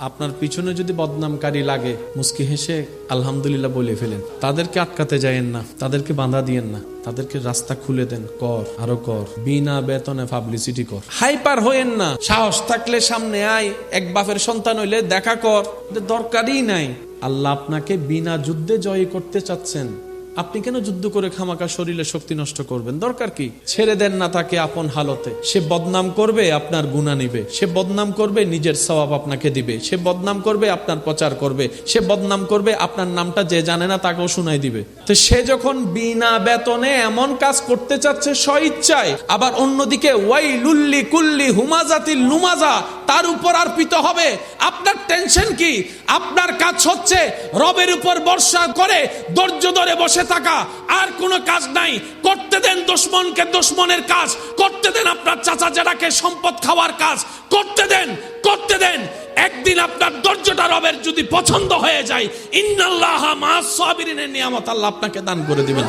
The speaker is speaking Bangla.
আপনার পিছনে যদি বদনামকারী লাগে মুস্কি হেসে আলহামদুলিল্লাহ বলে ফেলেন। তাদেরকে আটকাতে যায়েন না, তাদেরকে বাধা দিয়েন না, তাদেরকে রাস্তা খুলে দেন। কর, আরো কর, বিনা বেতনে পাবলিসিটি কর। হাইপার হইেন না, সাহস থাকলে সামনে আয়, এক বাপের সন্তান হইলে দেখা কর, দরকারই নাই। আল্লাহ আপনাকে বিনা যুদ্ধে জয় করতে চাচ্ছেন, আপনি কেন যুদ্ধ করে খামাকা শরীরে শক্তি নষ্ট করবেন? দরকার কি? ছেড়ে দেন না তাকে আপন হালতে। সে বদনাম করবে, আপনার গুনাহ নিবে। সে বদনাম করবে, নিজের সওয়াব আপনাকে দিবে। সে বদনাম করবে, আপনার প্রচার করবে। সে বদনাম করবে, আপনার নামটা যে জানে না তাকেও শোনাই দিবে। তো সে যখন বিনা বেতনে এমন কাজ করতে চাচ্ছে স্বইচ্ছায়, আবার অন্যদিকে ওয়াইলুল্লি কুল্লি হুমাজাতিল লুমাজা তার উপর আরপিত হবে, আপনার টেনশন কি? আপনার কাজ হচ্ছে রবের উপর ভরসা করে ধৈর্য ধরে বসে থাকা, আর কোনো কাজ নাই। করতে দেন দুশমনকে দুশমনের কাজ, করতে দেন আপনার চাচা যারাকে সম্পদ খাওয়ার কাজ, করতে দেন, করতে দেন। একদিন আপনার ধৈর্যটা রবের যদি পছন্দ হয়ে যায়, ইন্নাল্লাহা মা'আস সাবিরিনের নিয়ামত আল্লাহ আপনাকে দান করে দিবেন।